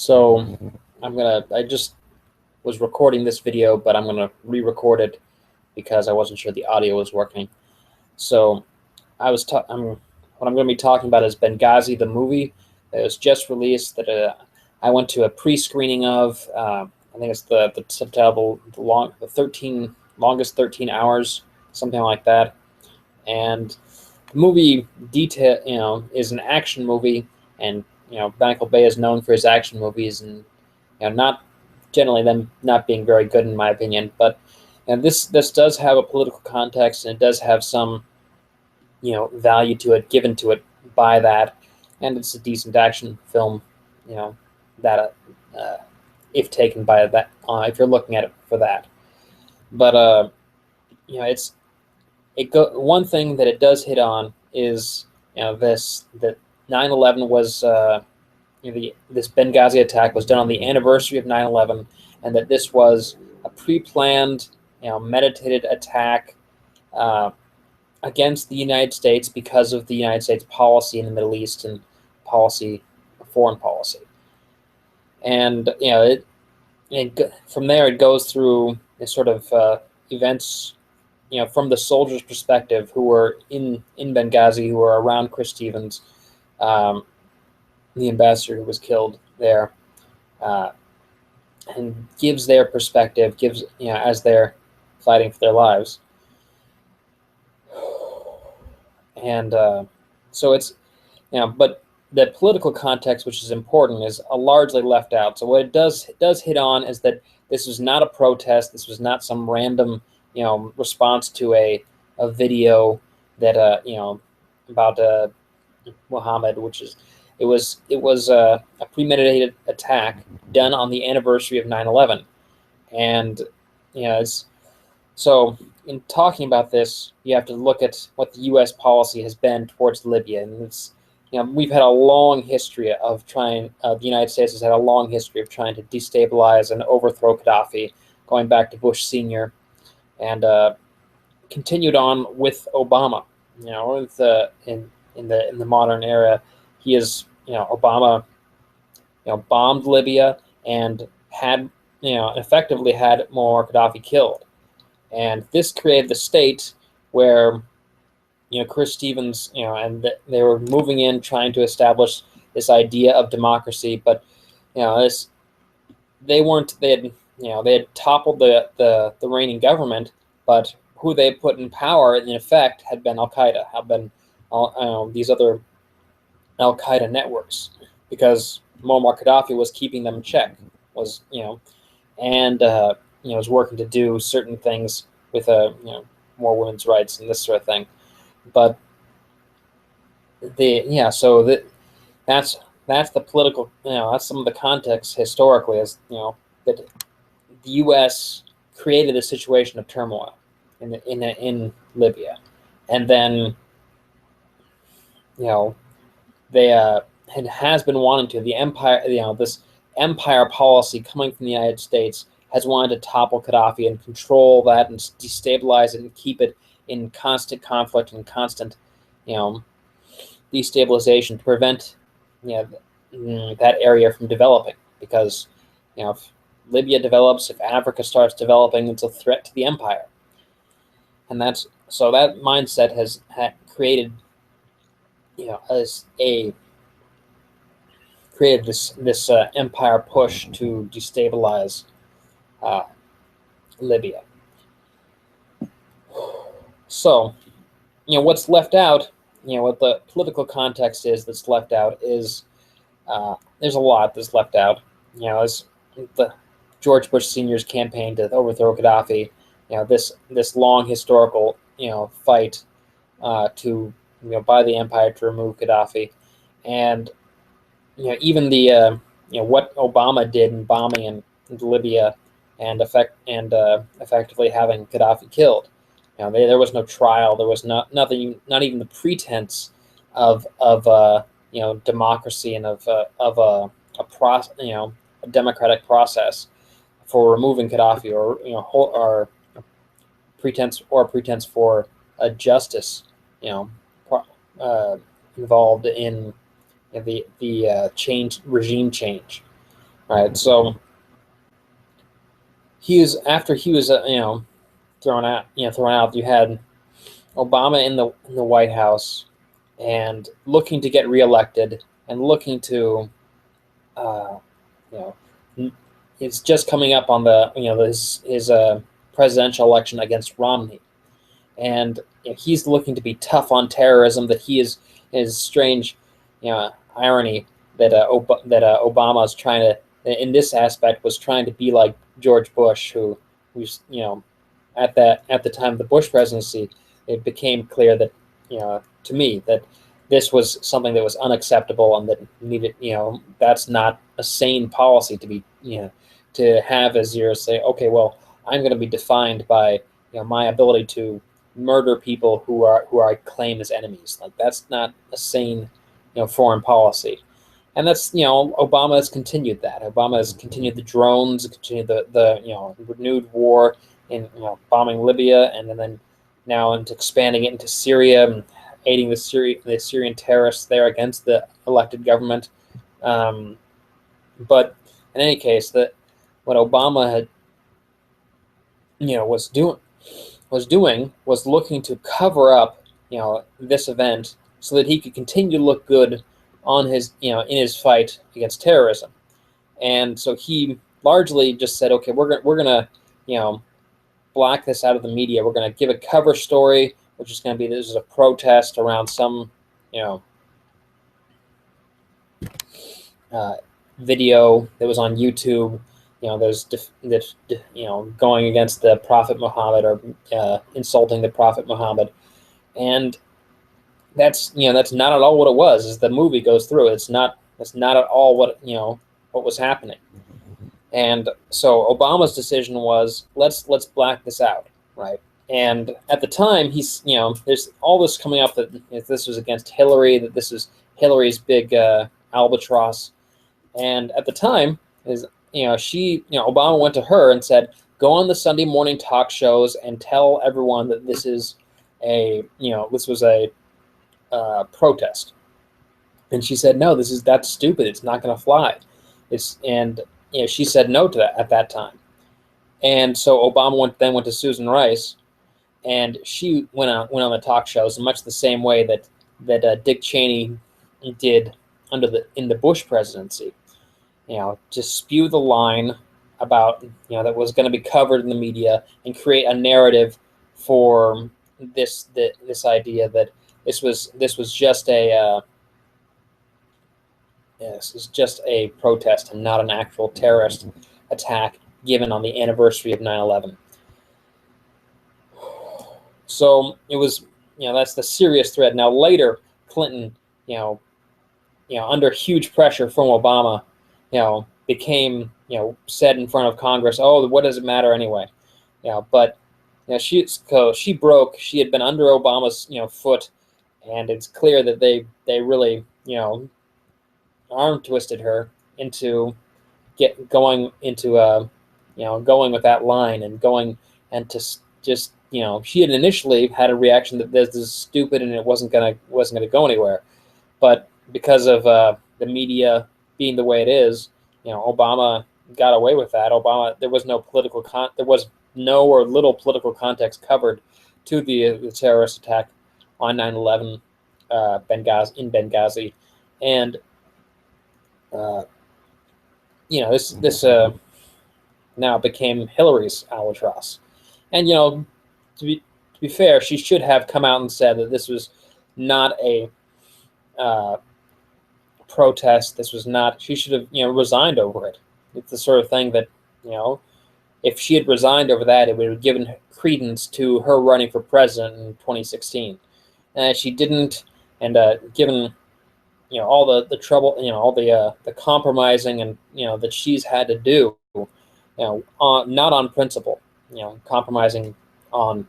So I just was recording this video, but I'm gonna re-record it because I wasn't sure the audio was working. So what I'm gonna be talking about is Benghazi, the movie that was just released. That I went to a pre-screening of. I think it's the subtitle, the 13 longest 13 hours, something like that. And the movie is an action movie, and Michael Bay is known for his action movies, and not generally them not being very good in my opinion. But this does have a political context, and it does have some value to it given to it by that, and it's a decent action film. That if taken by that, if you're looking at it for that, but it's one thing that it does hit on is that 9/11 was this Benghazi attack was done on the anniversary of 9/11, and that this was a pre-planned, meditated attack against the United States because of the United States policy in the Middle East and foreign policy. And from there it goes through this sort of events, from the soldiers' perspective who were in Benghazi, who were around Chris Stevens, the ambassador who was killed there, and gives their perspective, as they're fighting for their lives. And so it's, but the political context, which is important, is largely left out. So what it does hit on is that this was not a protest. This was not some random, response to a video that about Muhammad, it was a premeditated attack done on the anniversary of 9/11, and so in talking about this, you have to look at what the U.S. policy has been towards Libya, and we've had a long history of trying. The United States has had a long history of trying to destabilize and overthrow Gaddafi, going back to Bush Sr., and continued on with Obama. In the modern era, he is Obama, bombed Libya and had effectively had Muammar Gaddafi killed, and this created the state where Chris Stevens they were moving in trying to establish this idea of democracy, but they had toppled the reigning government, but who they put in power in effect had been Al-Qaeda, had been these other Al-Qaeda networks, because Muammar Gaddafi was keeping them in check, was working to do certain things with more women's rights and this sort of thing. But that's the political, that's some of the context historically, as that the U.S. created a situation of turmoil in Libya, and then it has been wanting to, the empire, this empire policy coming from the United States has wanted to topple Gaddafi and control that and destabilize it and keep it in constant conflict and constant destabilization to prevent that area from developing, because if Libya develops, if Africa starts developing, it's a threat to the empire. And that mindset has created this empire push to destabilize Libya. So what's left out, what the political context is that's left out is there's a lot that's left out. As the George Bush Sr.'s campaign to overthrow Gaddafi, this long historical fight to by the empire to remove Gaddafi, and even the what Obama did in bombing in Libya and effectively having Gaddafi killed. There was no trial. There was nothing, not even the pretense of democracy and of a democratic process for removing Gaddafi, or pretense for a justice, involved in the regime change. right? So after he was thrown out. You had Obama in the White House and looking to get reelected and looking to uh, you know it's just coming up on the his presidential election against Romney, and he's looking to be tough on terrorism. That he is strange, irony that Obama is trying to, in this aspect, was trying to be like George Bush, who's at the time of the Bush presidency, it became clear that to me that this was something that was unacceptable and that needed that's not a sane policy to be to have as your say, okay, well, I'm going to be defined by my ability to murder people who I claim as enemies. Like, that's not a sane foreign policy. And that's Obama has continued that. Obama has continued the drones, continued the renewed war in bombing Libya, and then now into expanding it into Syria and aiding the Syrian terrorists there against the elected government. But in any case, that what Obama had was looking to cover up this event so that he could continue to look good on his in his fight against terrorism. And so he largely just said, okay, we're gonna block this out of the media. We're gonna give a cover story, which is gonna be this is a protest around some uh, video that was on YouTube. There's going against the Prophet Muhammad or insulting the Prophet Muhammad, and that's not at all what it was. As the movie goes through, that's not at all what was happening. And so Obama's decision was let's black this out, right? And at the time, there's all this coming up that this was against Hillary, that this is Hillary's big albatross. And at the time, Obama went to her and said, go on the Sunday morning talk shows and tell everyone that this is this was a protest. And she said, no, that's stupid. It's not going to fly. She said no to that at that time. And so Obama went to Susan Rice, and she went on the talk shows in much the same way that Dick Cheney did in the Bush presidency. To spew the line about that was going to be covered in the media and create a narrative for this idea that this was just this is just a protest and not an actual terrorist attack given on the anniversary of 9/11. So it was that's the serious threat. Now later, Clinton under huge pressure from Obama became said in front of Congress, oh, what does it matter anyway? But she had been under Obama's foot, and it's clear that they really arm twisted her into going with that line and going and to just she had initially had a reaction that this is stupid and it wasn't gonna go anywhere, but because of the media being the way it is, Obama got away with that. There was no or little political context covered to the terrorist attack on 9/11 Benghazi, and this now became Hillary's albatross. And to be fair, she should have come out and said that this was not a protest. This was not. She should have resigned over it. It's the sort of thing that if she had resigned over that, it would have given credence to her running for president in 2016. And she didn't, and given all the trouble, all the compromising and that she's had to do, not on principle, compromising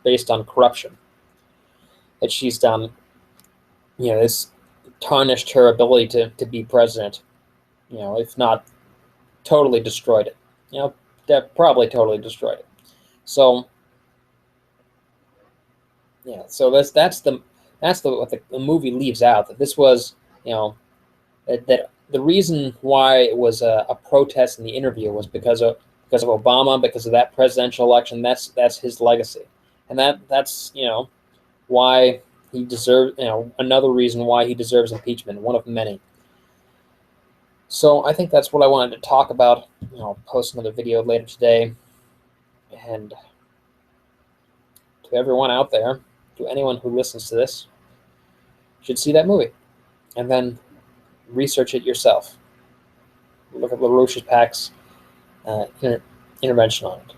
based on corruption that she's done, this tarnished her ability to be president, if not totally destroyed it. That probably totally destroyed it. So so that's what the movie leaves out, that this was that the reason why it was a protest in the interview was because of Obama, because of that presidential election. That's his legacy, and that's why he deserves, another reason why he deserves impeachment, one of many. So I think that's what I wanted to talk about. I'll post another video later today, and to everyone out there, to anyone who listens to this, you should see that movie, and then research it yourself. Look at LaRouche's Pack's intervention on it.